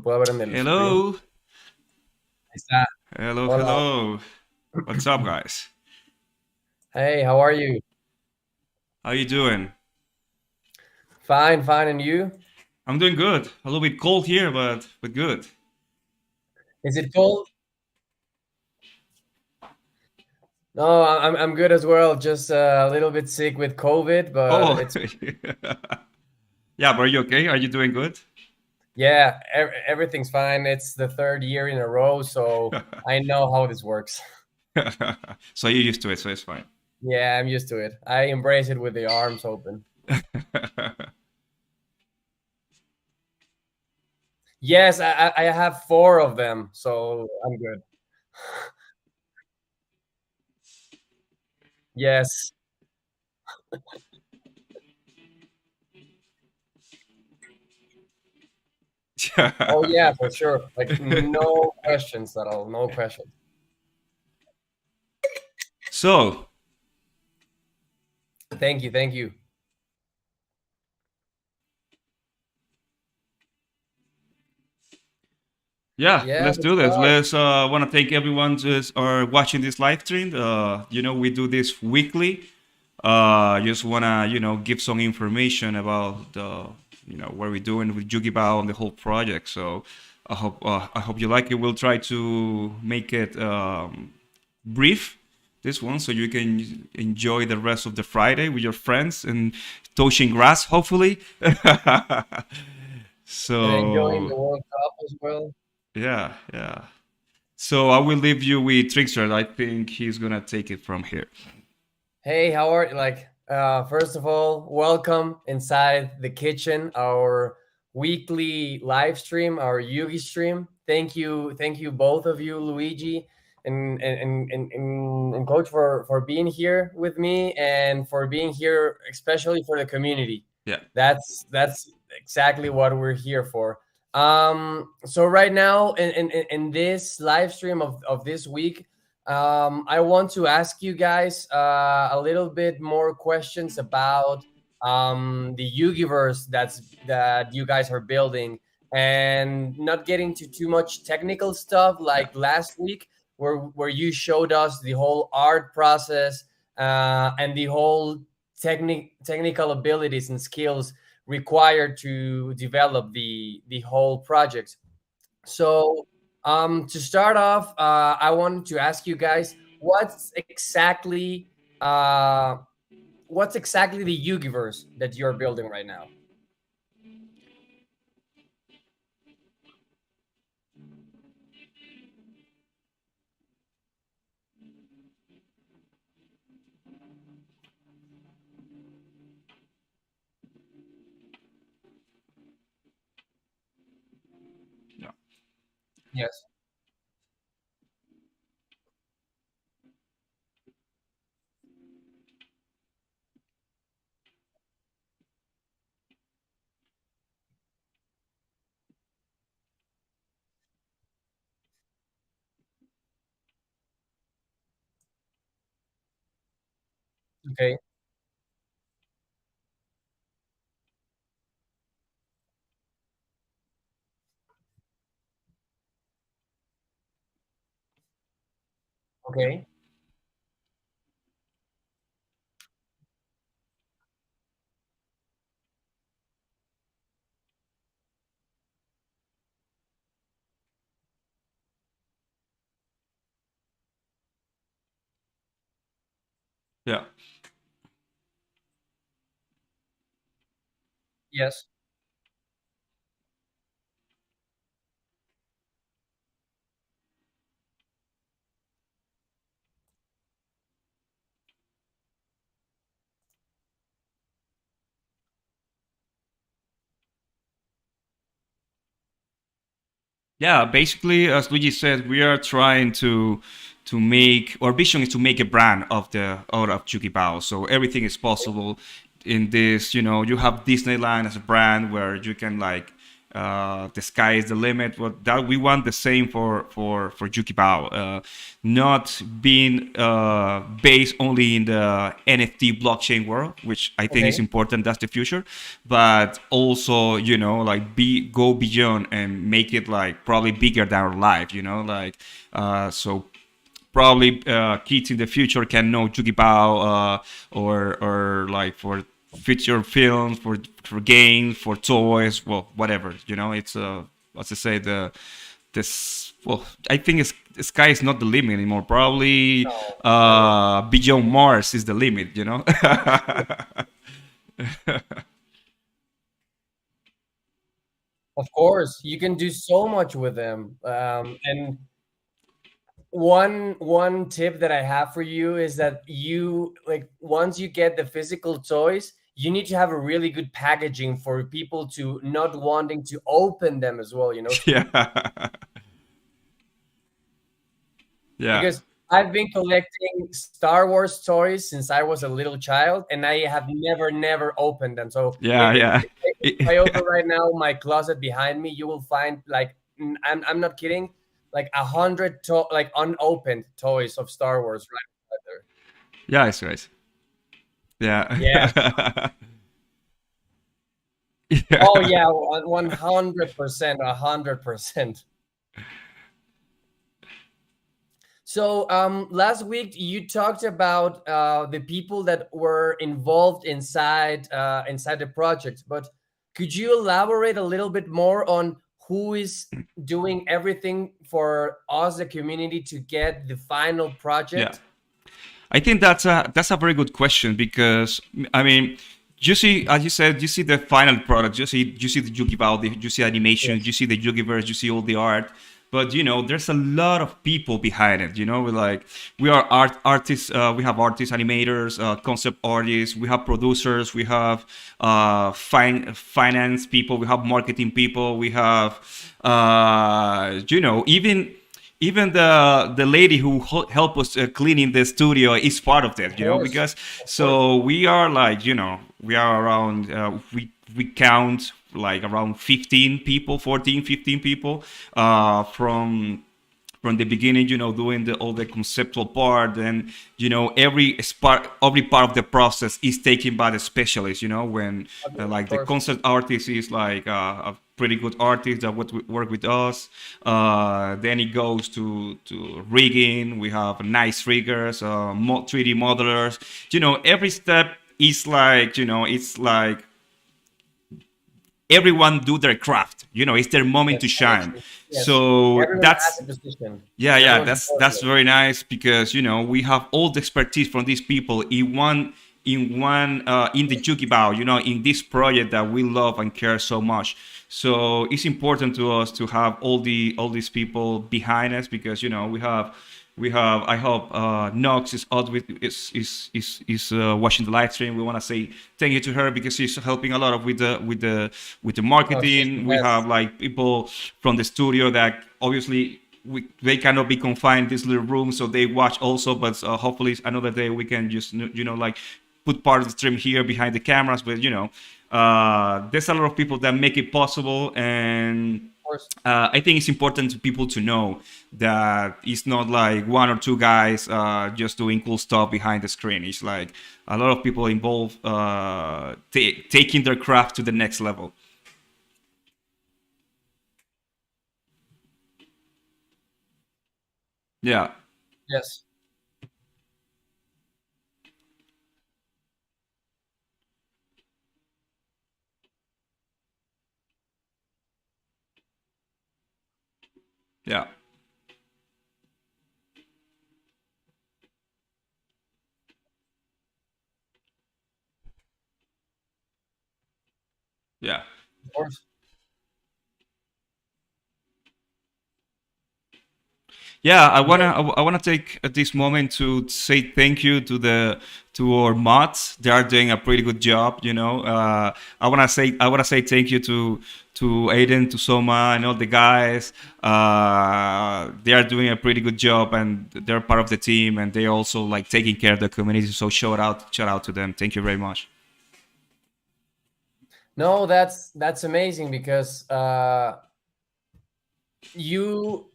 lo puedo ver en el screen. Hello, Ahí está. hello, Hola. hello. What's up, guys? Hey, how are you? How you doing? Fine, fine. And you? I'm doing good. A little bit cold here, but good. Is it cold? No, I'm good as well. Just a little bit sick with COVID, but Oh, it's yeah, but are you okay? Are you doing good? yeah, everything's fine. It's the third year in a row, so I know how this works. So you're used to it, so it's fine. Yeah, I'm used to it. I embrace it with the arms open. Yes, I have four of them, so I'm good. Yes. Oh yeah, for sure. Like no questions at all. No questions. So, Thank you, thank you. yeah, Yeah, let's do this. Let's want to thank everyone just are watching this live stream. We do this weekly. Just wanna, give some information about what we're doing with YugiBao and the whole project. So I hope you like it. We'll try to make it brief, this one, so you can enjoy the rest of the Friday with your friends and touching grass, hopefully. and enjoying the So World Cup as well. yeah, yeah. So I will leave you with Trickster. I think he's gonna take it from here. Hey, how are like first of all, welcome inside the kitchen, our weekly live stream, our Yugi stream. Thank you both of you, Luigi and Coach for being here with me and for being here especially for the community. Yeah. That's exactly what we're here for. So right now in this live stream of this week, I want to ask you guys a little bit more questions about the Yugiverse that you guys are building, and not getting to too much technical stuff Yeah. like last week, where you showed us the whole art process and the whole technical abilities and skills required to develop the whole project. So, to start off, I wanted to ask you guys uh, what's exactly the Yugiverse that you're building right now? Yeah. Yes. Okay. Okay. Yeah. Yes. Yeah, basically, as Luigi said, we are trying to make our vision is to make a brand of the out of Bao. So everything is possible in this. You have Disneyland as a brand where you can like the sky is the limit. But that we want the same for YugiBao, not being based only in the NFT blockchain world, which I think is Okay. important. That's the future, but also like go beyond and make it like probably bigger than our life. So probably kids in the future can know YugiBao, or like for future films, for games, for toys, well, whatever. It's let's just say this. Well, I think the sky is not the limit anymore. Probably No, never. beyond Mars is the limit. Of course, you can do so much with them. And one tip that I have for you is that you like once you get the physical toys, you need to have a really good packaging for people to not wanting to open them as well, Yeah, yeah, because I've been collecting Star Wars toys since I was a little child, and I have never opened them. So yeah, yeah. if I open right now my closet behind me, you will find like I'm not kidding, like 100 like unopened toys of Star Wars right there. Yeah, it's right. Yes. Yeah. Oh Yeah. yeah, 100%, 100%. So last week you talked about the people that were involved inside the project, but could you elaborate a little bit more on who is doing everything for us, the community, to get the final Yeah. project? I think that's a very good question because I mean, you see, as you said, you see the final product. You see the YugiBao, you see animation, you Yes, see the Yugiverse, you see all the art. But there's a lot of people behind it. We're like we are artists. We have artists, animators, concept artists. We have producers. We have finance people. We have marketing people. We have even the lady who helped us cleaning the studio is part of that, because of course. so we are like we are around we count like around 15 people, 14, 15 people from the beginning, doing all the conceptual part, and every part of the process is taken by the specialist. When Of like the course. concept artist is like a pretty good artist that would work with us. Then it goes to rigging. We have nice riggers, 3D modelers. Every step is like it's like everyone do their craft. It's their moment Yes, to shine. yes. So Everyone has that's a position, yeah, and yeah, everyone's that's important. very nice because we have all the expertise from these people in the YugiBao, in this project that we love and care so much. So it's important to us to have all these people behind us because we have. I hope Nox is out with is watching the live stream. We want to say thank you to her because she's helping a lot of with the Oh, she's the marketing. We have best. like people from the studio that obviously they cannot be confined in this little room, so they watch also. But hopefully another day we can just like put part of the stream here behind the cameras. But there's a lot of people that make it possible, and Of course. I think it's important to people to know that it's not like one or two guys just doing cool stuff behind the screen. It's like a lot of people involved taking their craft to the next level. Yeah, Yes, yeah, yeah. of course. Yeah, Yeah, I wanna take this moment to say thank you to our mods. They are doing a pretty good job. I wanna say thank you to Aiden, to Soma, and all the guys. They are doing a pretty good job, and they're part of the team, and they also like taking care of the community. So shout out to them. Thank you very much. No, that's amazing because you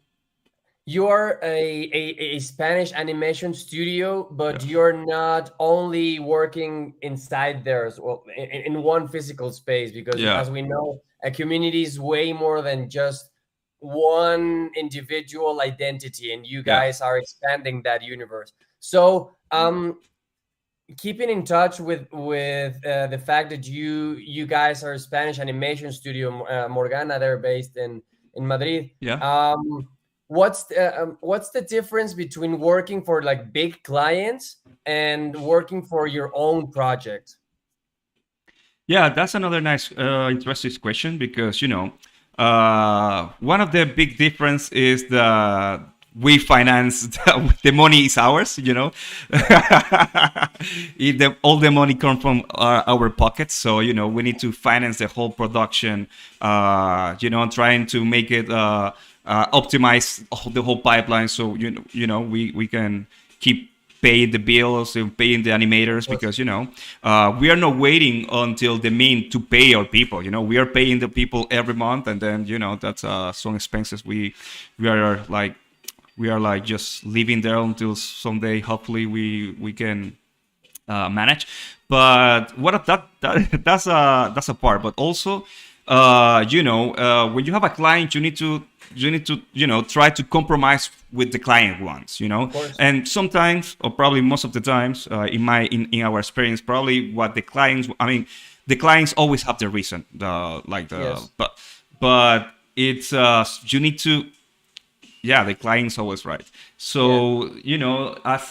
you are a Spanish animation studio, but Yes. you're not only working inside there as well in one physical space, because Yeah. as we know, a community is way more than just one individual identity, and you Yeah. guys are expanding that universe. So keeping in touch with the fact that you guys are a Spanish animation studio, Morgana, they're based in Madrid. Yeah. Um, what's the difference between working for like big clients and working for your own project? Yeah, that's another nice, interesting question because one of the big difference is the we finance the money is ours. All the money comes from our pockets, so we need to finance the whole production. Trying to make it optimize the whole pipeline, so we can keep paying the bills and paying the Of animators course, because we are not waiting until the main to pay our people. We are paying the people every month, and then that's some expenses we are like just living there until someday hopefully we can manage. But what if that's a part. But also, when you have a client, you need to try to compromise with the client wants. of course, And sometimes, or probably most of the times, in our experience, probably what the clients. I mean, the clients always have the reason. yes, But it's you need to, yeah, the client's always right. yeah, So as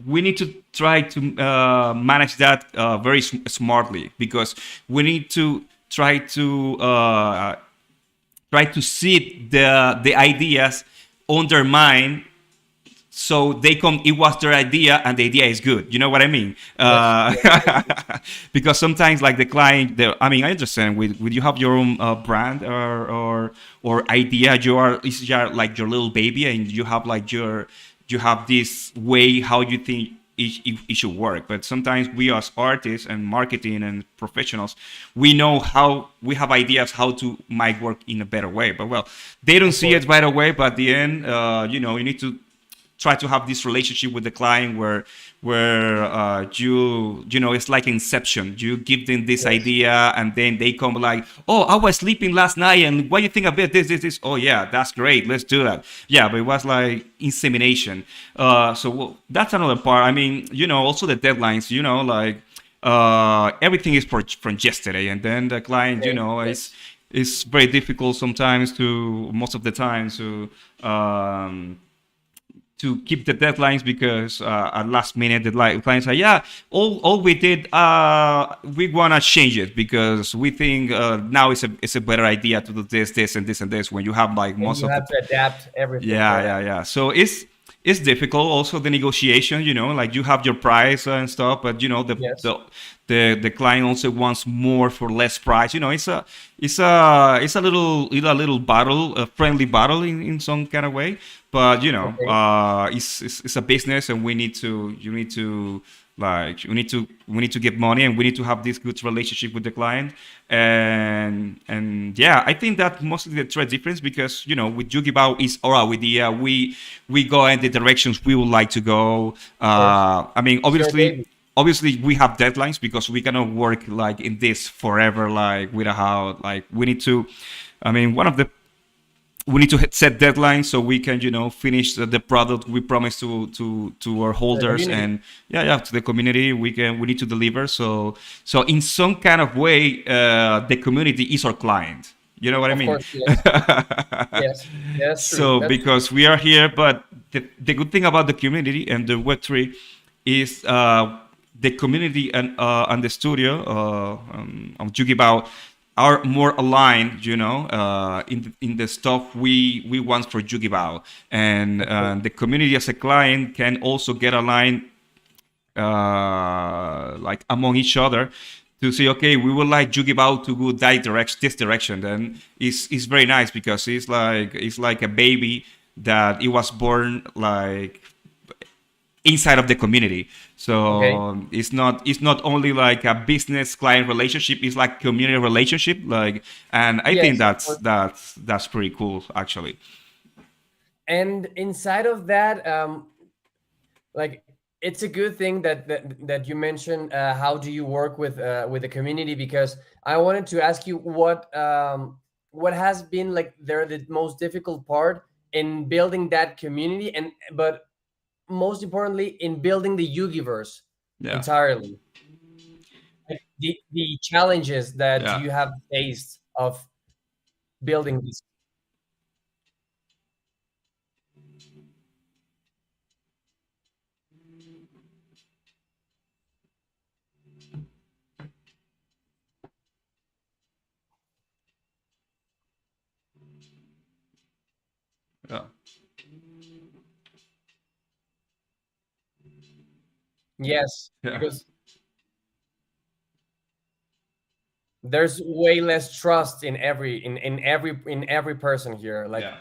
we need to try to manage that very smartly, because we need to try to see the ideas on their mind, so they come, it was their idea and the idea is good. You know what I mean? yes, yes, I do. Because sometimes, like the client, I mean, I understand with you have your own brand or idea, it's just like your little baby, and you have this way how you think it should work. But sometimes we as artists and marketing and professionals, we know how we have ideas how to might work in a better way. But well, they don't Of see course, it right away. But at the end, you need to try to have this relationship with the client where it's like inception. You give them this yes, idea, and then they come like, oh, I was sleeping last night, and what do you think about this? Oh yeah, that's great, let's do that. Yeah, but it was like insemination. So well, that's another part. I mean, also the deadlines, like everything is from yesterday, and then the client, yes, is very difficult sometimes, to most of the time, to keep the deadlines, because at last minute the clients say, yeah, all we did, we want to change it because we think now it's a better idea to do this and this and this, when you have like and most you of the. have to adapt everything Yeah, for yeah, that. yeah. So it's difficult. Also, the negotiation. Like you have your price and stuff, but Yes, the client also wants more for less price. It's a little battle, a friendly battle in some kind of way. But okay, it's a business, and we need to get money, and we need to have this good relationship with the client. And yeah, I think that mostly the trade difference, because with YugiBao is our idea. We go in the directions we would like to go. of course, I mean, it's your obviously. baby. Obviously, we have deadlines, because we cannot work like in this forever. Like without how, like we need to. I mean, we need to set deadlines, so we can finish the product we promised to our To the holders, community, and yeah, to the community. We need to deliver. So in some kind of way, the community is our client. You know what I of mean? course, yes, yes, yeah, that's true, So that's true. because we are here, but the good thing about the community and the Web3 is the community and the studio of YugiBao are more aligned, in the stuff we want for YugiBao, and Okay. the community as a client can also get aligned, like among each other, to say, okay, we would like YugiBao to go this direction. Then it's very nice, because it's like a baby that it was born like inside of the community. Okay. So it's not only like a business client relationship, it's like community relationship, like, and I think Yes, of that's course. that's pretty cool actually. And inside of that, like it's a good thing that you mentioned how do you work with the community, because I wanted to ask you what has been like the most difficult part in building that community, and but most importantly in building the Yugiverse Yeah, entirely, like the challenges that yeah, you have faced of building this. yeah, Yes, yeah, because there's way less trust in every person here, like. yeah,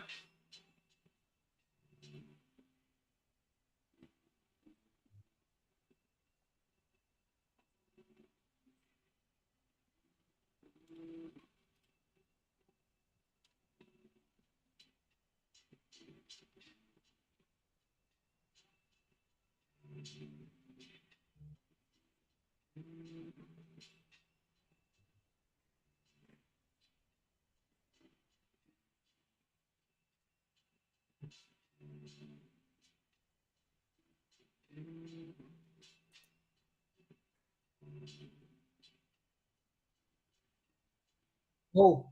Oh,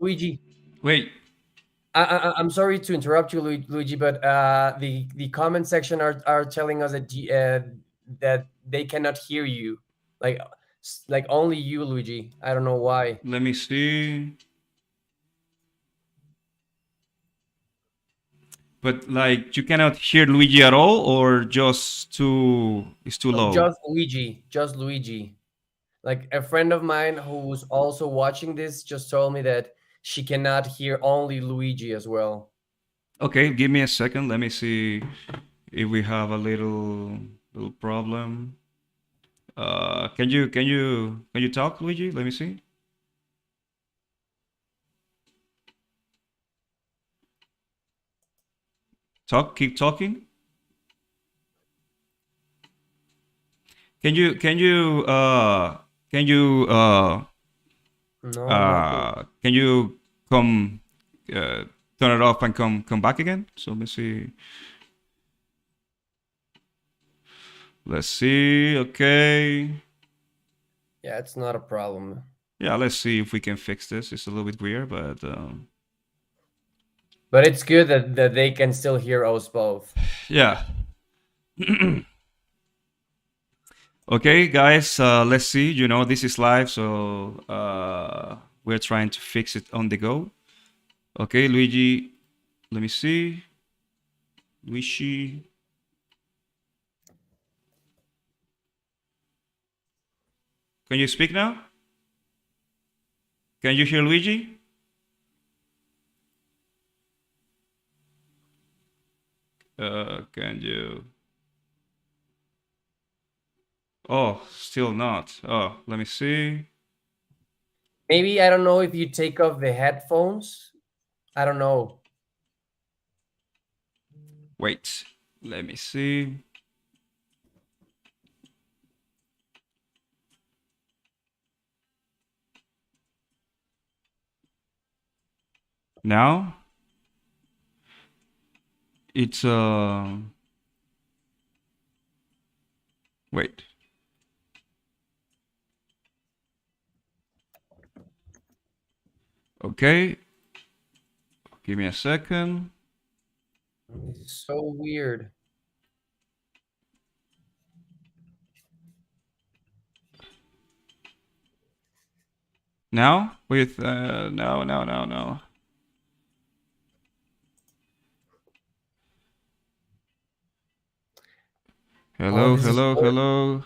Luigi, wait, I'm sorry to interrupt you, Luigi, but the comment section are telling us that that they cannot hear you, like like only you, Luigi. I don't know why. let me see. But like you cannot hear Luigi at all, or just too it's too low. Just Luigi, just Luigi. Like a friend of mine who's also watching this just told me that she cannot hear only Luigi as well. Okay, give me a second. Let me see if we have a little problem. Can you talk, Luigi? Let me see. Talk. Keep talking. Can you No, nothing. can you come turn it off and come back again? So let me see. Let's see. Okay. Yeah, it's not a problem. Yeah, let's see if we can fix this. It's a little bit weird, but But it's good that they can still hear us both. yeah. Okay, guys, let's see. This is live, so we're trying to fix it on the go. Okay, Luigi, let me see. Luigi, can you speak now? Can you hear Luigi? Can you? Oh, still not. Oh, let me see. Maybe I don't know if you take off the headphones. I don't know. Wait, let me see. Now it's wait. Okay, give me a second. It's so weird. Now with no, no, no, no. Oh, Hello, this is hello, horrible. hello.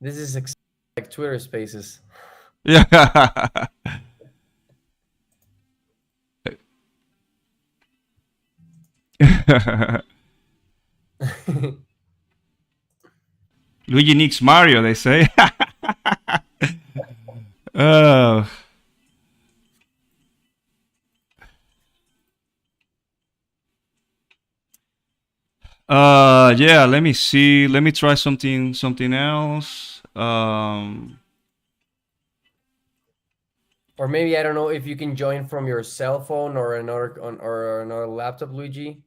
This is like Twitter Spaces. Yeah. Luigi needs Mario, they say. uh, yeah, let me see. Let me try something else. Or maybe I don't know if you can join from your cell phone or another laptop, Luigi.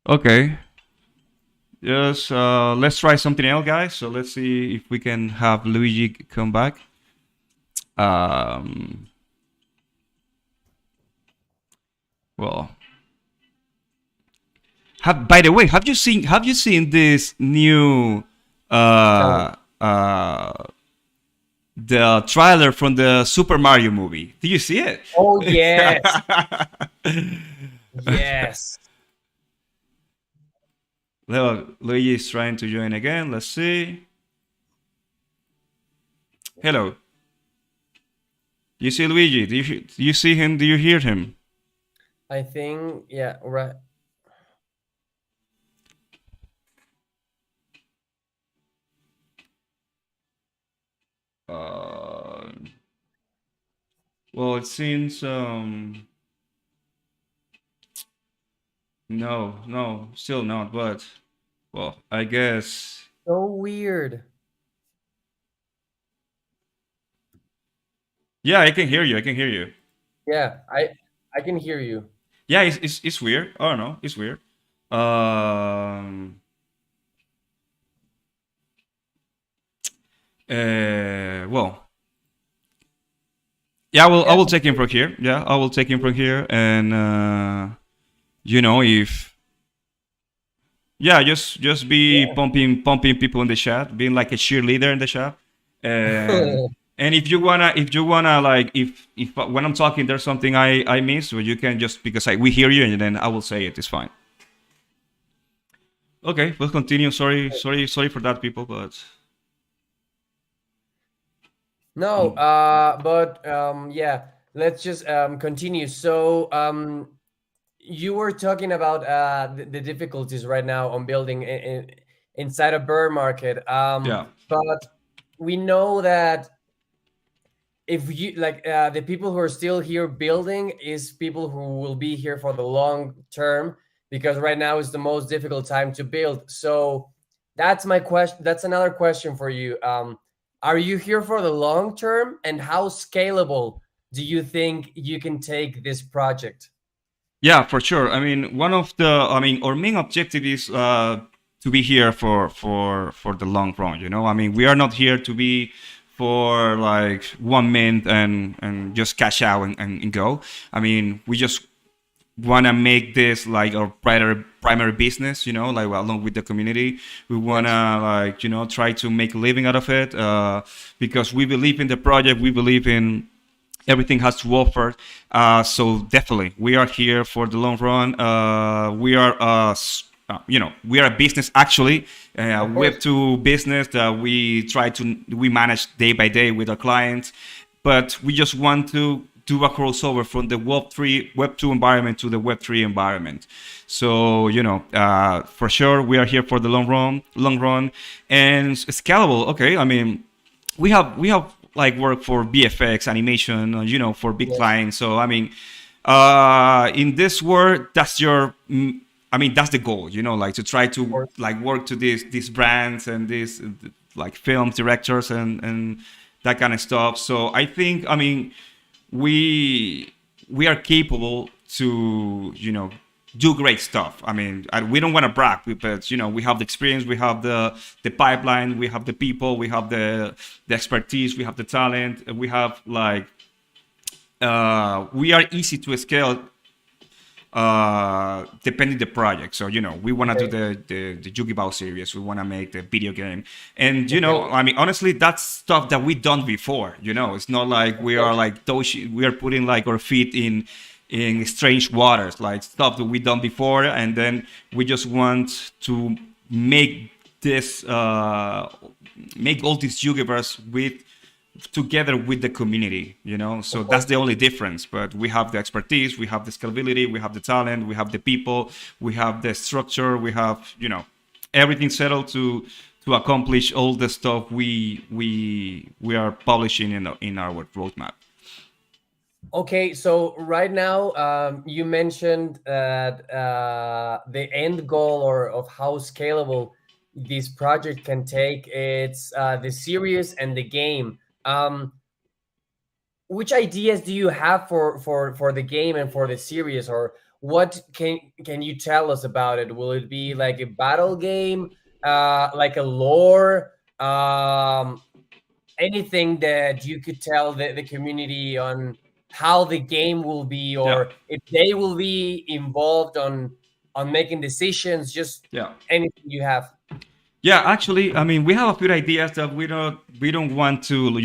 Okay. Yes, let's try something else, guys. So let's see if we can have Luigi come back. Um, well, by the way, have you seen this new Tell me. uh uh the trailer from the Super Mario movie? Did you see it? Oh yes, yes. Luigi is trying to join again. Let's see. Hello. Do you see Luigi? Do you see him? Do you hear him? I think yeah, right. Uh, well, it seems no, no, still not. But well, I guess So weird. yeah, I can hear you. I can hear you. Yeah, I can hear you. Yeah, it's weird. I don't know. It's weird. Um. Well. Yeah, I will take him from here. Yeah, I will take him from here, and if just be Yeah. pumping people in the chat, being like a cheerleader in the chat, and and if you wanna like if when I'm talking there's something I miss, well, you can just because we hear you and then I will say it. It's fine. Okay, we'll continue. Sorry for that, people, but No, but yeah, let's just continue. So you were talking about the difficulties right now on building inside a bear market. yeah, But we know that if you like the people who are still here building is people who will be here for the long term, because right now is the most difficult time to build. So that's my question. That's another question for you. Are you here for the long term, and how scalable do you think you can take this project? yeah, for sure. I mean, our main objective is to be here for the long run. I mean, we are not here to be for like 1 month and just cash out and go. I mean, we just want to make this like our primary business, like along with the community. We want Yes, to like try to make a living out of it, because we believe in the project. We believe in everything has to offer. So definitely, we are here for the long run. We are a business actually, of Web course. two business that we manage day by day with our clients, but we just want to do a crossover from the Web two environment to the Web three environment. So for sure, we are here for the long run, and scalable. Okay, I mean, we have like work for VFX animation, for big Yes, clients. So I mean, in this world, I mean, that's the goal, like to try of to course. like work to these brands and these like film directors and that kind of stuff. So I think, I mean, we are capable to do great stuff. I mean, we don't want to brag, but we have the experience, we have the pipeline, we have the people, we have the expertise, we have the talent, we have like we are easy to scale depending the project. So we want to do Okay. the YugiBao series, we want to make the video game, and Okay. I mean, honestly, that's stuff that we done before. It's not like we are Okay. like we are putting like our feet in strange waters, like stuff that we done before, and then we just want to make this make all this universe with together with the community, so that's the only difference. But we have the expertise, we have the scalability, we have the talent, we have the people, we have the structure, we have everything settled to accomplish all the stuff we are publishing in our roadmap. Okay, so right now, you mentioned that the end goal or of how scalable this project can take, it's the series and the game. Which ideas do you have for the game and for the series, or what can you tell us about it? Will it be like a battle game, like a lore, anything that you could tell the community on how the game will be, Yeah. or if they will be involved on making decisions, just Yeah. anything you have? Yeah, actually, I mean, we have a few ideas that we don't want to, we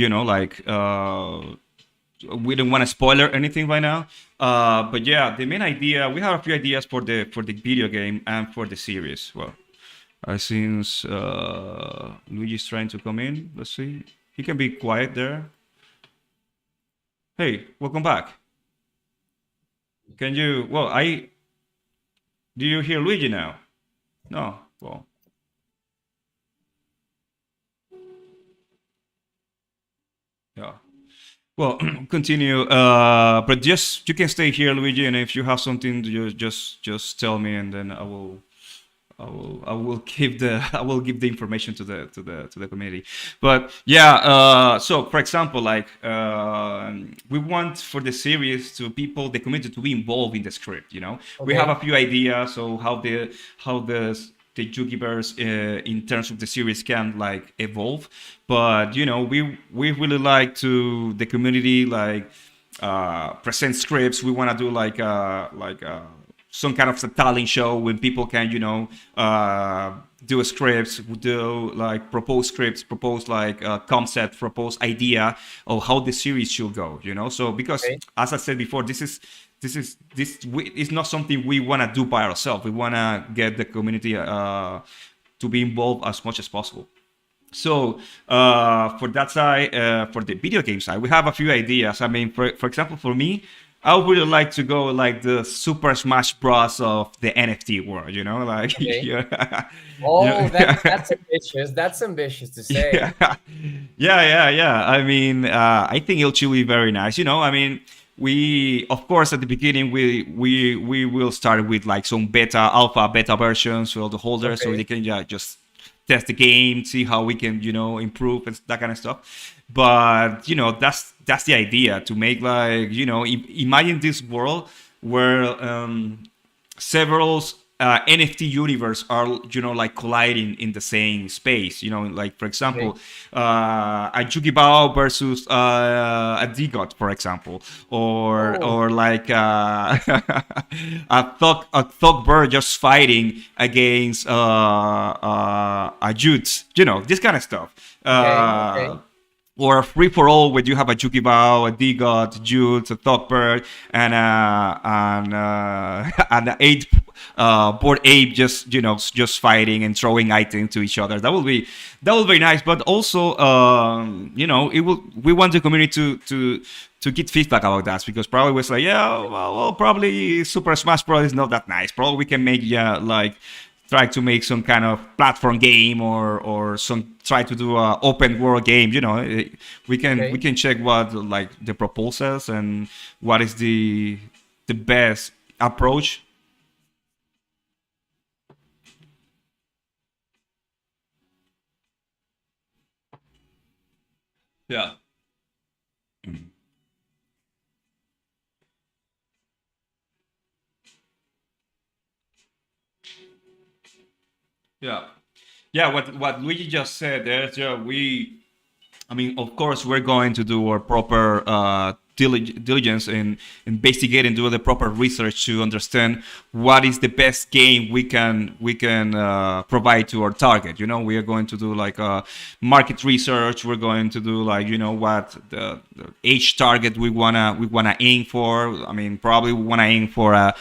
don't want to spoiler anything right now. But yeah, the main idea, we have a few ideas for the video game and for the series. Well, since Luigi's trying to come in, let's see. He can be quiet there. Hey, welcome back. Can you? Well, do you hear Luigi now? No. Well. Yeah. Well, continue. But just you can stay here, Luigi, and if you have something, you just tell me, and then I will give the I will give the information to the community. But yeah, so for example, like we want for the series the community to be involved in the script. We have a few ideas so how the Yugiverse in terms of the series can like evolve, but we really like to the community like present scripts. We want to do like some kind of a talent show when people can do scripts, do like propose scripts, propose like concept, propose idea of how the series should go. So because as I said before, this is not something we want to do by ourselves. We want to get the community to be involved as much as possible. So for that side, for the video game side, we have a few ideas. I mean, for example, for me, I would really like to go like the Super Smash Bros. Of the NFT world, like. Okay. Oh, that's ambitious. That's ambitious to say. Yeah. I mean, I think it'll be very nice. I mean, we of course at the beginning we will start with like some alpha beta versions for the holders, so they can just test the game, see how we can improve and that kind of stuff. But that's the idea, to make like imagine this world where several NFT universe are like colliding in the same space. Like for example, a YugiBao versus a D-God, for example, or like a thug bird just fighting against a Jutes. This kind of stuff. Okay. Or a free for all where you have a YugiBao, a D-God, Jutes, a Thoughtbird, and an eight board ape just fighting and throwing items to each other. That will be nice. But also, we want the community to get feedback about that, because probably was like, probably Super Smash Bros. Is not that nice. Probably we can make try to make some kind of platform game or try to do a open world game. We can check what like the proposals and what is the best approach. Yeah. Yeah. What Luigi just said, there's I mean, of course, we're going to do our proper diligence and investigate and do the proper research to understand what is the best game we can provide to our target. We are going to do like market research. We're going to do like what the age target we wanna aim for. I mean, probably we wanna aim for a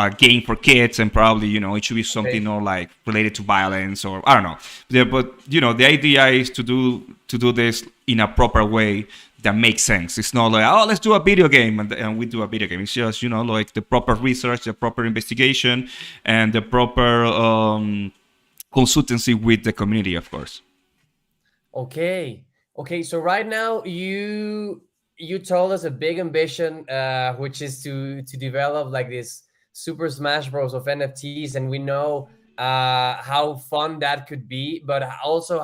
a game for kids, and probably it should be something Okay. more like related to violence, or I don't know. Yeah, but the idea is to do this in a proper way that makes sense. It's not like, oh, let's do a video game, and we do a video game. It's just like the proper research, the proper investigation, and the proper consultancy with the community, of course. Okay. Okay. So right now you told us a big ambition, which is to develop like this Super Smash Bros of NFTs, and we know how fun that could be, but also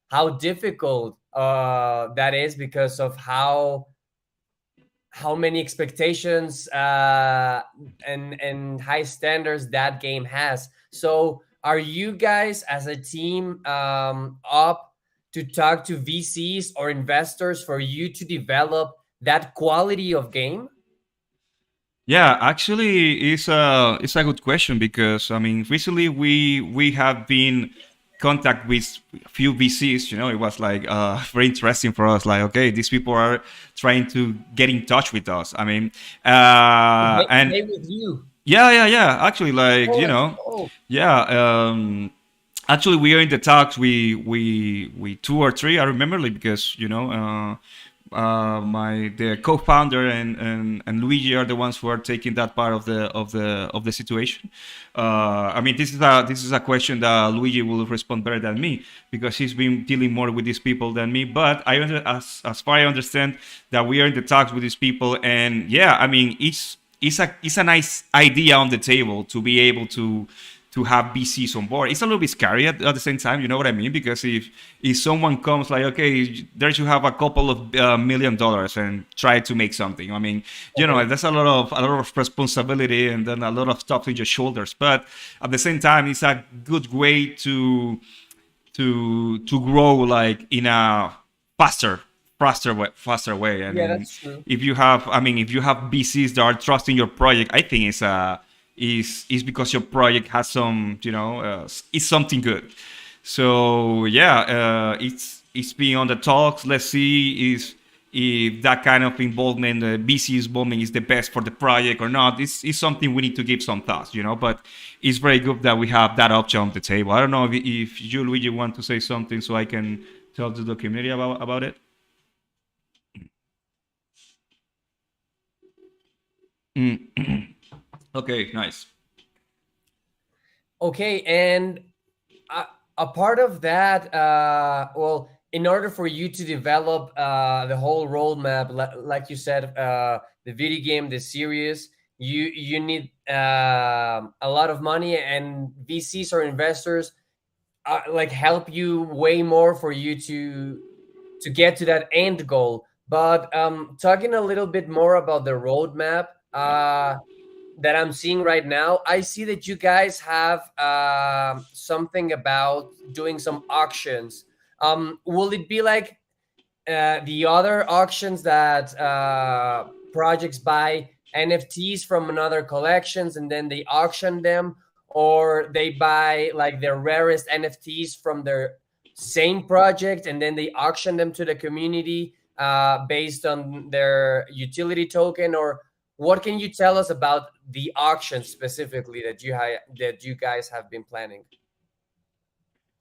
how difficult that is because of how many expectations and high standards that game has. So, are you guys as a team up to talk to VCs or investors for you to develop that quality of game? Yeah, actually, it's a good question, because I mean, recently we have been contact with a few VCs. It was like very interesting for us. Like, okay, these people are trying to get in touch with us. I mean, and They with you. yeah. Actually, like, Oh, that's cool. yeah. Actually, we are in the talks. We two or three. I remember, like, because the co-founder and Luigi are the ones who are taking that part of the situation. I mean, this is a question that Luigi will respond better than me, because he's been dealing more with these people than me. But as far I understand, that we are in the talks with these people, and yeah, I mean, it's a nice idea on the table to be able to have BCs on board. It's a little bit scary at the same time, you know what I mean? Because if someone comes like, okay, there you have a couple of $1 million and try to make something. I mean, Okay. that's a lot of responsibility, and then a lot of stuff on your shoulders. But at the same time, it's a good way to grow, like, in a faster faster way. I Yeah, mean, that's true. if you have BCs that are trusting your project, I think is because your project has some, it's something good. So yeah, it's been on the talks. Let's see if that kind of involvement, the BC involvement, is the best for the project or not. It's something we need to give some thoughts, but it's very good that we have that option on the table. I don't know if you, Luigi, want to say something so I can tell to the community about it. Mm. Okay, nice. Okay, and a, a part of that, well, in order for you to develop the whole roadmap, like you said, the video game, the series, you need a lot of money, and VCs or investors like help you way more for you to get to that end goal. But talking a little bit more about the roadmap, that I'm seeing right now, I see that you guys have something about doing some auctions. Will it be like the other auctions that projects buy NFTs from another collections and then they auction them, or they buy like the rarest NFTs from their same project and then they auction them to the community based on their utility token? Or what can you tell us about the auction specifically that that you guys have been planning?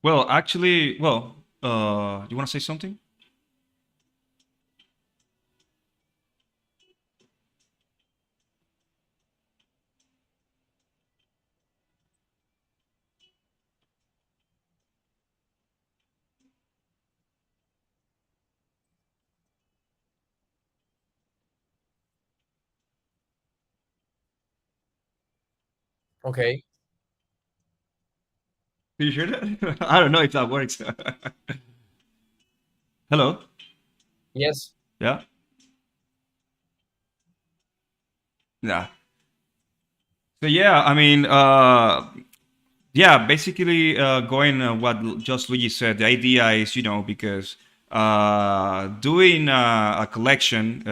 Well, actually, you want to say something? Okay. Can you hear that? I don't know if that works. Hello? Yes. Yeah? Yeah. So yeah, I mean, yeah, basically, going what just Luigi said. The idea is, because doing a collection,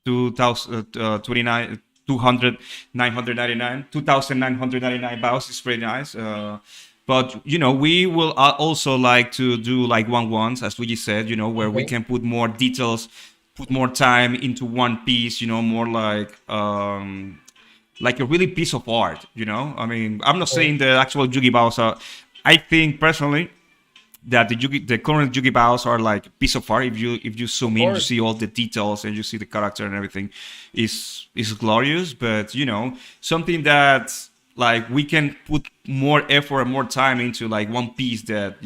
2029 200 999 2999 bows is pretty nice. But we will also like to do like one ones, as Luigi said, where we Okay. can put more details, put more time into one piece, more like like a really piece of art. You know, I mean, I'm not Okay. saying the actual Yugi are. I think personally that the current YugiBaos are like a piece of art. If you Of zoom in, you course. see all the details and you see the character and everything is glorious. But something that like we can put more effort and more time into like one piece that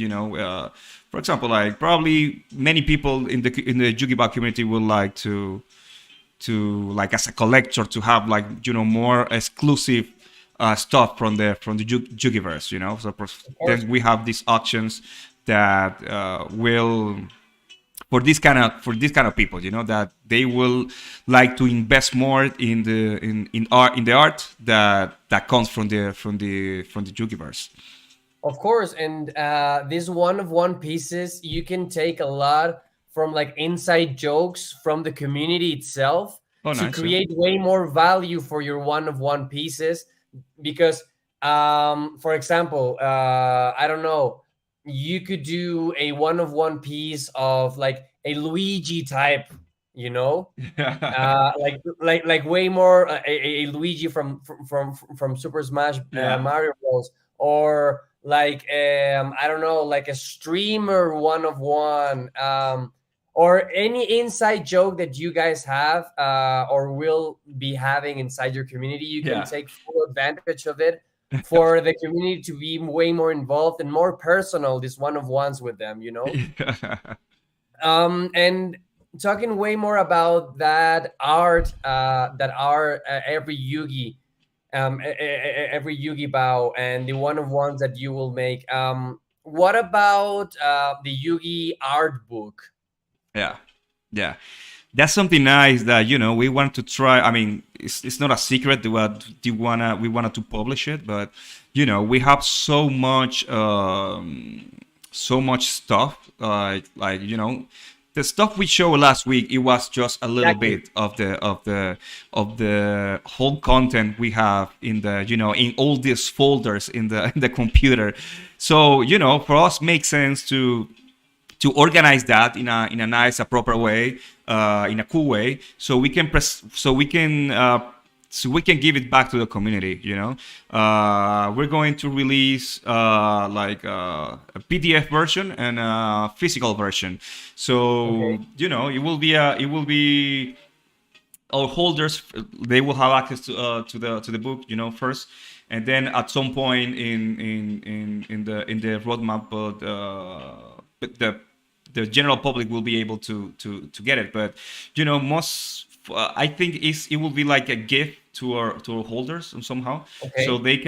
for example, like probably many people in the YugiBao community would like to like as a collector to have like more exclusive stuff from the Yugiverse, so Of course. then we have these auctions that will for this kind of people, that they will like to invest more in the art that comes from the Yugiverse. Of course, and this one of one pieces, you can take a lot from like inside jokes from the community itself Oh, to nice, yeah. create way more value for your one of one pieces. Because, for example, I don't know, you could do a one of one piece of like a Luigi type, you know, like way more a Luigi from Super Smash Yeah. Mario Bros. Or like I don't know, like a streamer one of one, or any inside joke that you guys have or will be having inside your community. You can Yeah. take full advantage of it for the community to be way more involved and more personal. This one of ones with them, you know. And talking way more about that art, that are every Yugi, every Yugi Bao, and the one of ones that you will make. What about the Yugi art book? Yeah. Yeah. That's something nice that we want to try. I mean, it's not a secret that we wanted to publish it, but we have so much stuff, the stuff we showed last week. It was just a little Exactly. bit of the whole content we have in all these folders in the computer. So for us makes sense to organize that in a nice, proper way, in a cool way, so we can give it back to the community. We're going to release a PDF version and a physical version. So Okay. it will be our holders. They will have access to the book, first, and then at some point in the roadmap, but the general public will be able to get it. But most I think it will be like a gift to our holders somehow, so Okay.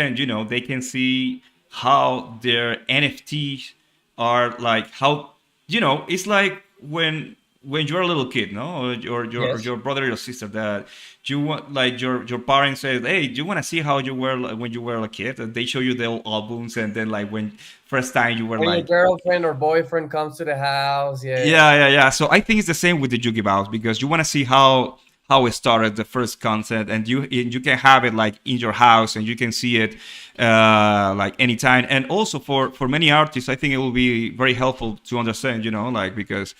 they can see how their NFTs are, like how it's like when you're a little kid, no, or Yes. your brother or your sister, that you want, like your parents say, hey, do you want to see how you were when you were a kid? And they show you the old albums, and then like when first time you were When your like, girlfriend or boyfriend comes to the house, yeah, yeah. yeah, yeah, yeah. So I think it's the same with the YugiBaos, because you want to see how it started, the first concept, and you can have it like in your house, and you can see it like anytime. And also for many artists, I think it will be very helpful to understand, like, because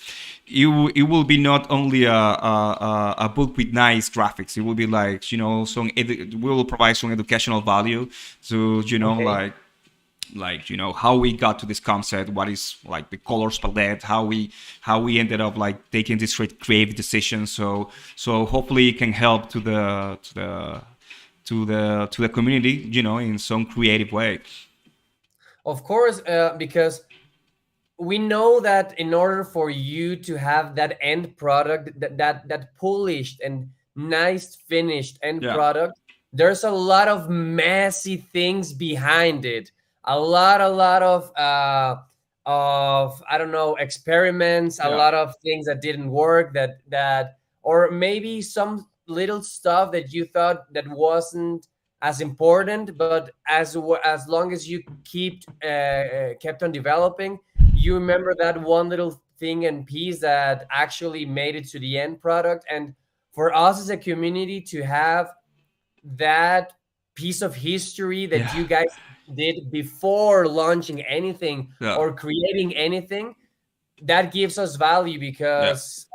it will be not only a book with nice graphics. It will be like we will provide some educational value to Okay. how we got to this concept, what is like the colors palette, how we ended up like taking this creative decision. So hopefully it can help to the community, in some creative way. Of course, because we know that in order for you to have that end product, that polished and nice finished end Yeah, product, there's a lot of messy things behind it. A lot of I don't know, experiments, a yeah, lot of things that didn't work, that or maybe some little stuff that you thought that wasn't as important, but as long as you kept on developing, you remember that one little thing and piece that actually made it to the end product. And for us as a community to have that piece of history that yeah, you guys did before launching anything yeah, or creating anything, that gives us value yeah, because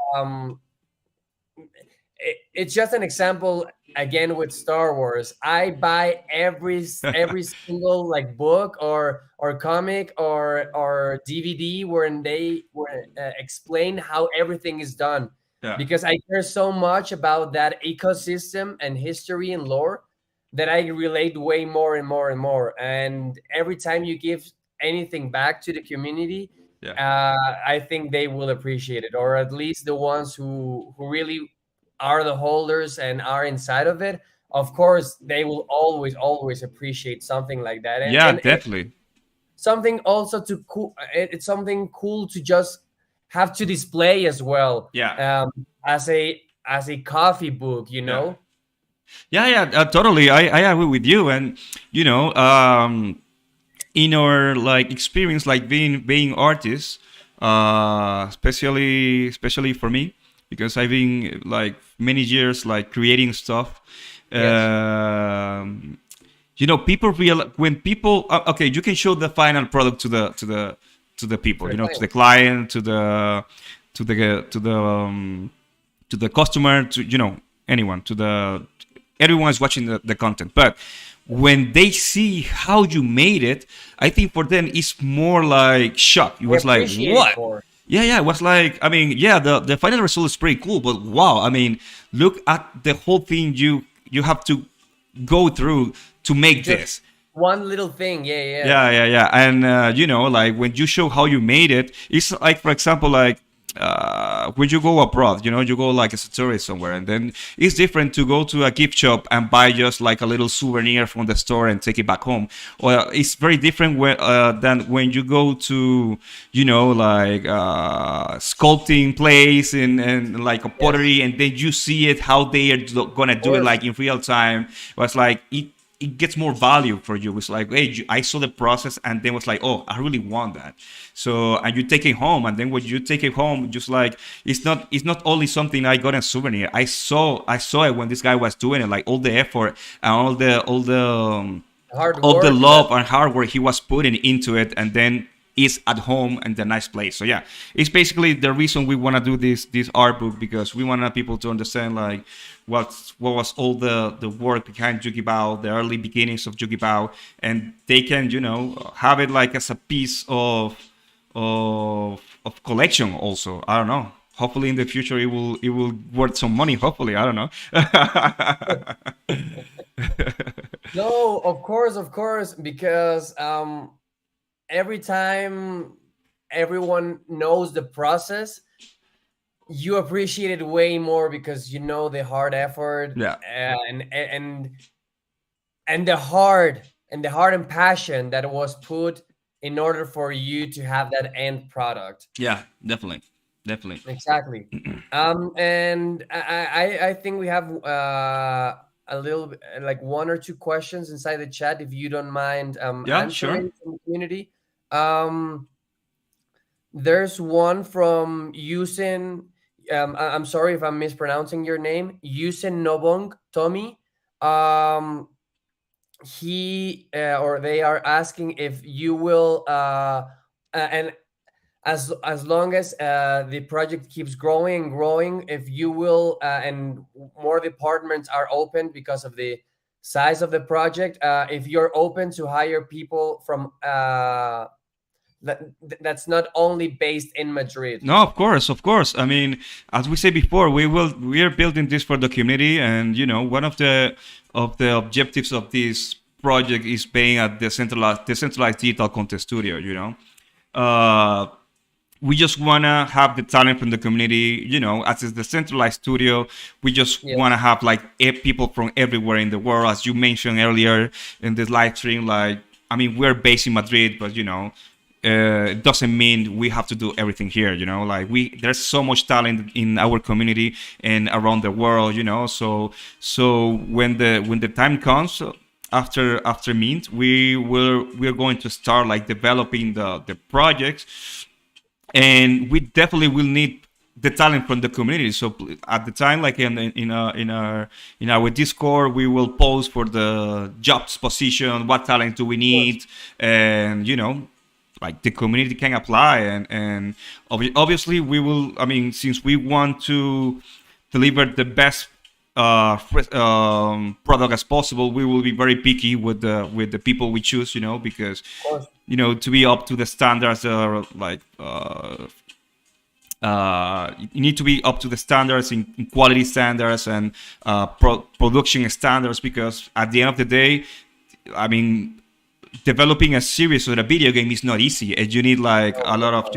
it's just an example. again with Star Wars, I buy every single like book or comic or DVD where they were explain how everything is done, Yeah, because I care so much about that ecosystem and history and lore that I relate way more and more and more. And every time you give anything back to the community, yeah, I think they will appreciate it, or at least the ones who really are the holders and are inside of it. Of course, they will always appreciate something like that, yeah, and definitely. something also to cool. It's something cool to just have to display as well, Yeah, as a coffee book, you yeah, know. yeah, yeah. Totally. I agree with you, and you know, in our like experience, like being artists, especially for me, because I've been like many years like creating stuff. Yes, Um, you know, people real when people okay, you can show the final product to the to people, the you know, to the client. client, to the to the to the customer, to you know, anyone, to the everyone is watching the content. But when they see how you made it, I think for them it's more like shock. It They was like, appreciate it what? more. Yeah, yeah. It was like, I mean, yeah, the final result is pretty cool, but wow, I mean, look at the whole thing you have to go through to make Just this. one little thing. Yeah, yeah. Yeah, yeah, yeah. And you know, like when you show how you made it, it's like, for example, like when you go abroad, you know, you go like as a tourist somewhere, and then it's different to go to a gift shop and buy just like a little souvenir from the store and take it back home. Or it's very different than when you go to, you know, like sculpting place and like a Yes, pottery, and then you see it how they are gonna of do it course. like in real time. It was like it gets more value for you. It's like, hey, I saw the process, and then was like, oh, I really want that. So, and you take it home, and then when you take it home, just like it's not only something I got in a souvenir. I saw it when this guy was doing it, like all the effort and Hard all the work that love and hard work he was putting into it, and then is at home and the nice place. So yeah, it's basically the reason we want to do this art book, because we want people to understand like what was all the work behind YugiBao, the early beginnings of YugiBao, and they can, you know, have it like as a piece of collection also. I don't know. Hopefully in the future it will worth some money. Hopefully, I don't know. no, of course, because every time everyone knows the process, you appreciate it way more because you know the hard effort, Yeah, and the heart and passion that was put in order for you to have that end product. yeah, definitely, definitely. Exactly. And I think we have a little bit, like one or two questions inside the chat, if you don't mind Yeah, sure. answering from the community. Um, there's one from Yusin. I'm sorry if I'm mispronouncing your name. Yusin Nobong Tommy. Um, or they are asking if you will and as long as the project keeps growing and growing, if you will and more departments are open because of the size of the project, if you're open to hire people from that's not only based in Madrid. No, of course, of course. I mean, as we said before, we are building this for the community, and you know, one of the objectives of this project is being a decentralized digital content studio. You know, uh, we just wanna have the talent from the community. You know, as it's the centralized studio, we just Yeah, wanna have like people from everywhere in the world, as you mentioned earlier in this live stream. Like, I mean, we're based in Madrid, but you know, it doesn't mean we have to do everything here. You know, like there's so much talent in our community and around the world. You know, so when the time comes. After Mint, we're going to start like developing the projects, and we definitely will need the talent from the community. So at the time, like in our Discord, we will post for the jobs position, what talent do we of course. need, and you know, like the community can apply, and obviously we will. I mean, since we want to deliver the best product as possible. We will be very picky with the people we choose, because Of course. to be up to the standards, like you need to be up to the standards in quality standards and production standards, because at the end of the day, I mean, developing a series or a video game is not easy, and you need like No, a lot of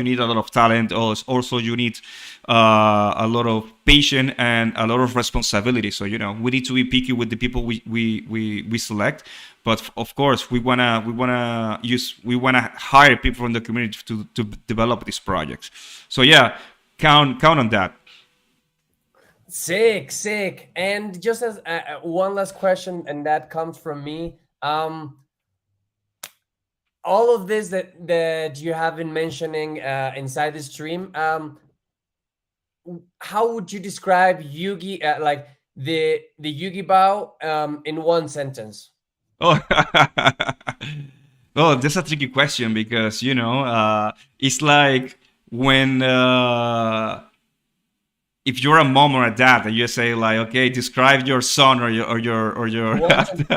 talent. Also you need a lot of patience and a lot of responsibility. So we need to be picky with the people we select, but of course we wanna hire people from the community to develop these projects. So yeah, count on that. sick. And just as one last question, and that comes from me. All of this that you have been mentioning inside the stream, how would you describe Yugi, like the YugiBao, in one sentence? Oh, oh, that's a tricky question, because it's like when if you're a mom or a dad and you say like, okay, describe your son or your One sentence,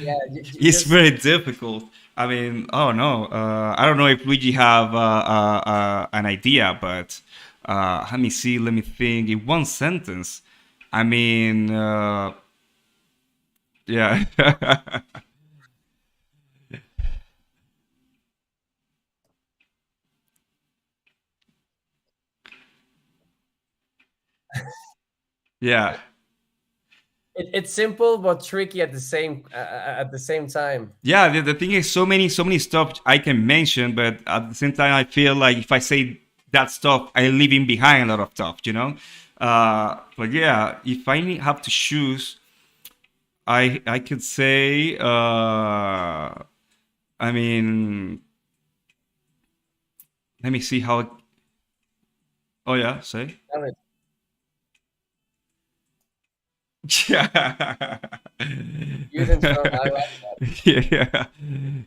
yeah, it's just very difficult. I mean, oh no, I don't know if Luigi have an idea, but let me see, let me think. In one sentence, I mean, yeah. Yeah. it's simple but tricky at the same time. Yeah, the thing is, so many stuff I can mention, but at the same time, I feel like if I say that stuff, I'm leaving behind a lot of stuff. But yeah, if I have to choose, I could say, I mean, let me see how. Oh yeah, say. Love it. Yeah. Youth and strong. I like that. Yeah,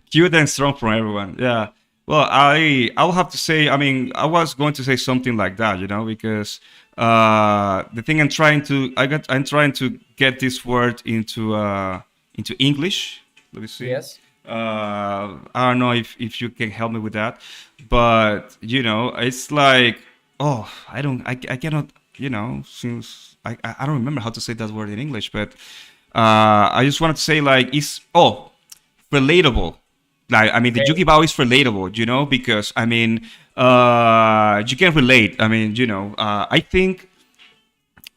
cute and strong from everyone. Yeah. Well, I'll have to say. I mean, I was going to say something like that, because the thing I'm trying to get this word into English. Let me see. Yes. I don't know if you can help me with that, but it's like, oh, I cannot, since I don't remember how to say that word in English, but I just wanted to say like it's relatable. Like, I mean, the Okay. YugiBao is relatable, because I mean, you can relate. I mean, I think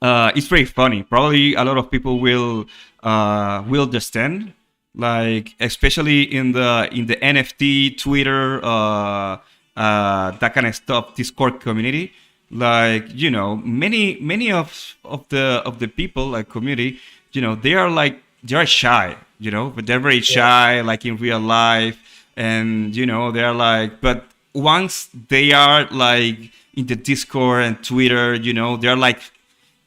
it's very funny. Probably a lot of people will understand, like especially in the NFT, Twitter, that kind of stuff, Discord community. Like, many of the people, like community, they are shy, but they're very Yes. shy, like in real life, and they're like, but once they are like in the Discord and Twitter, they're like,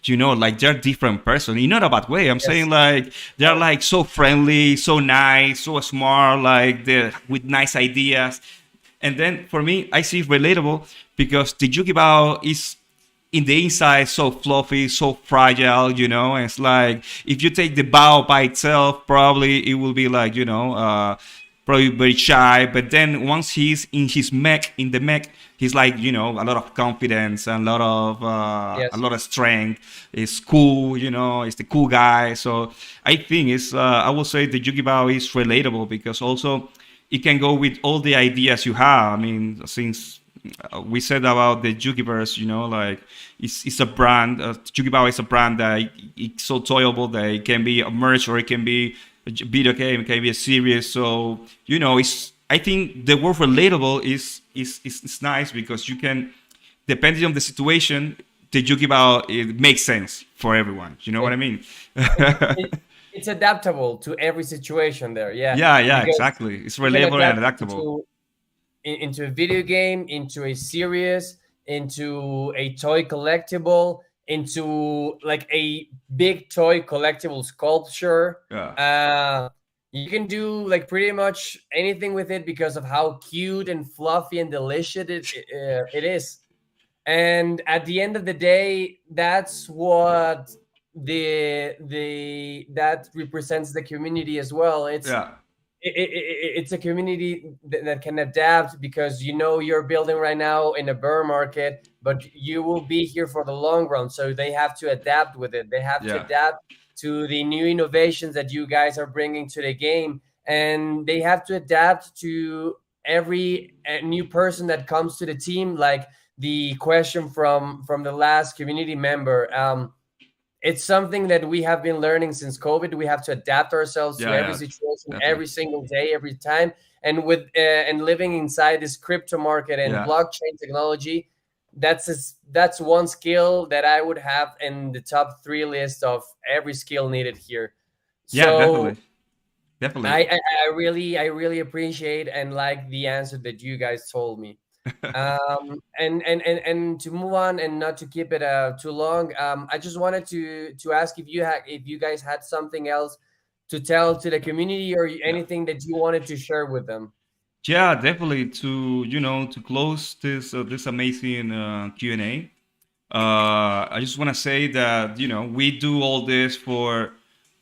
like they're different person in not a bad way. I'm saying Yes. like they're No. like so friendly, so nice, so smart, like they with nice ideas. And then for me, I see it relatable because the Yugibao is in the inside so fluffy, so fragile, and it's like if you take the bow by itself, probably it will be like, probably very shy. But then once he's in the mech, he's like, a lot of confidence and a Yes. lot of strength. It's cool, it's the cool guy. So I think I will say the Yugibao is relatable because also it can go with all the ideas you have. I mean, since we said about the Yugiverse, like it's a brand. YugiBao is a brand that it's so toyable that it can be a merch or it can be a video game, it can be a series. So it's. I think the word relatable is nice because you can, depending on the situation, the YugiBao it makes sense for everyone. You know what I mean? it, it it's adaptable to every situation there, yeah, Yeah, because exactly. It's you can relatable and adapt it adaptable. into a video game, into a series, into a toy collectible, into like a big toy collectible sculpture. Yeah. You can do like pretty much anything with it because of how cute and fluffy and delicious it is. And at the end of the day, that's what the that represents the community as well. Yeah, It's a community that can adapt, because you're building right now in a bear market, but you will be here for the long run. So they have to adapt with it. They have to yeah, adapt to the new innovations that you guys are bringing to the game, and they have to adapt to every new person that comes to the team. Like the question from the last community member, it's something that we have been learning since COVID. We have to adapt ourselves to yeah, every yeah, situation, definitely. every single day, every time. And with and living inside this crypto market and Yeah, blockchain technology, that's one skill that I would have in the top three list of every skill needed here. yeah, So definitely, definitely. I really appreciate and like the answer that you guys told me. And to move on and not to keep it too long, I just wanted to ask if you guys had something else to tell to the community, or Yeah. anything that you wanted to share with them. Yeah, definitely. To to close this amazing Q&A. I just want to say that we do all this for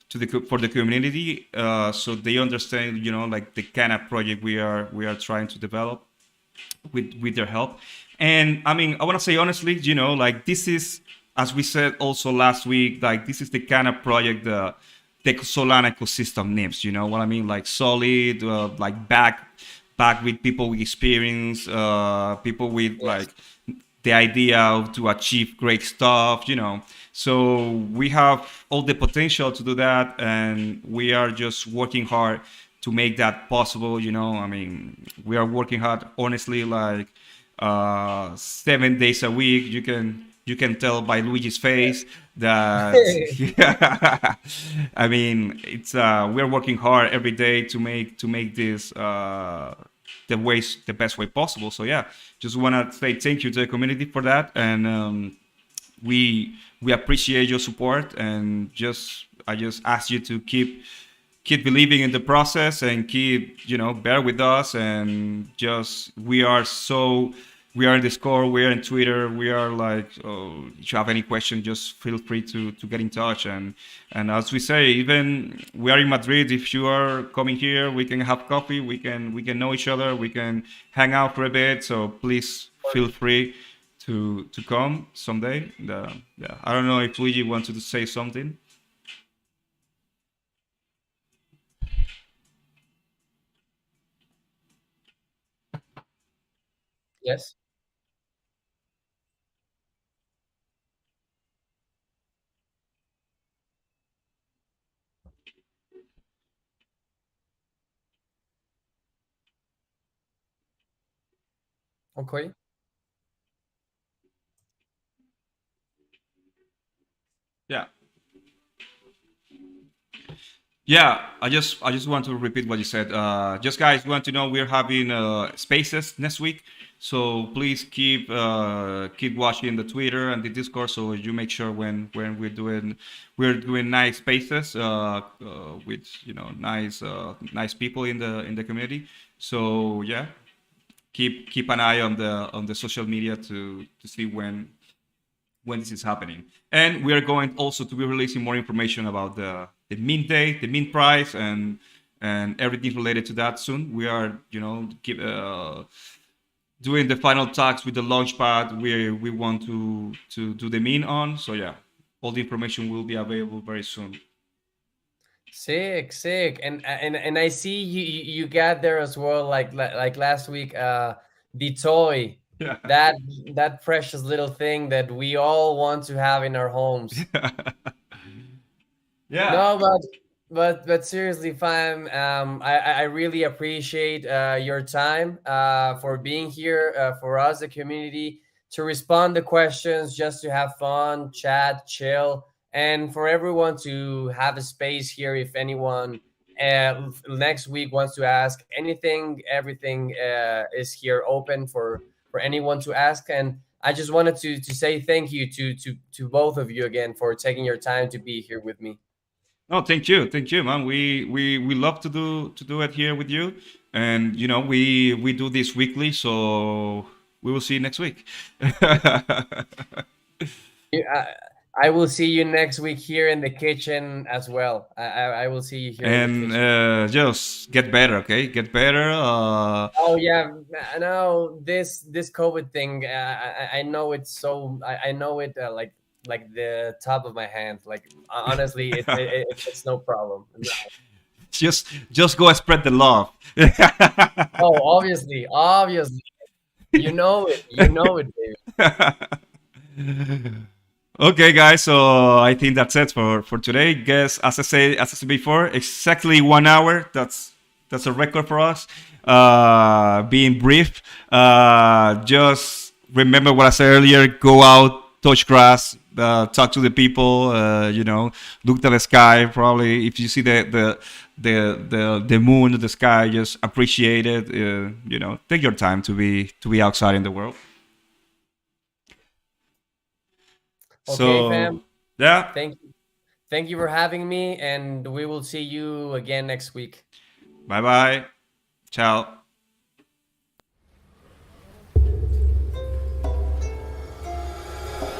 the community, so they understand like the kind of project we are trying to develop with their help. And I mean, I want to say honestly, like this is, as we said also last week, like this is the kind of project the Solana ecosystem needs. You know what I mean? Like solid, like back with people with experience, people with Yes. like the idea of to achieve great stuff. So we have all the potential to do that, and we are just working hard to make that possible. I mean, we are working hard, honestly, like 7 days a week. You can tell by Luigi's face that I mean, it's we're working hard every day to make this the best way possible. So yeah, just want to say thank you to the community for that, and we appreciate your support, and I just ask you to keep believing in the process, and keep bear with us, and just we are in Discord, we are in Twitter, we are like, oh, if you have any question, just feel free to get in touch. And as we say, even we are in Madrid, if you are coming here, we can have coffee, we can know each other, we can hang out for a bit. So please feel free to come someday. Yeah, I don't know if Luigi wanted to say something. Yes. Okay. Yeah. Yeah, I just want to repeat what you said. Just guys want to know we're having spaces next week, so please keep watching the Twitter and the Discord, so you make sure when we're doing nice spaces with nice people in the community. So yeah, keep an eye on the social media to see when this is happening. And we are going also to be releasing more information about the mint date, the mint price, and everything related to that soon. We are, doing the final talks with the launchpad. We want to do the mint on. So yeah, all the information will be available very soon. Sick, sick. And I see you got there as well, like last week, the toy, Yeah. that that precious little thing that we all want to have in our homes. Yeah. No, but seriously, fam, I really appreciate your time for being here, for us, the community, to respond to questions, just to have fun, chat, chill, and for everyone to have a space here. If anyone next week wants to ask anything, everything is here open for anyone to ask. And I just wanted to say thank you to both of you again for taking your time to be here with me. No, thank you, man. We love to do it here with you, and we do this weekly, so we will see you next week. Yeah, I will see you next week here in the kitchen as well. I will see you here in the And kitchen. just get better, okay? Get better. Oh yeah, no, this COVID thing. I know it's so. I know it like the top of my hand. Like honestly, it's no problem. No. just go and spread the love. Oh, obviously, you know it, baby. Okay, guys. So I think that's it for today. Guess as I said before, exactly 1 hour. That's a record for us. Being brief. Just remember what I said earlier. Go out, touch grass, talk to the people. Look at the sky. Probably if you see the moon, the sky, just appreciate it. Take your time to be outside in the world. Okay, So fam. yeah, Thank you for having me, and we will see you again next week. bye bye, ciao.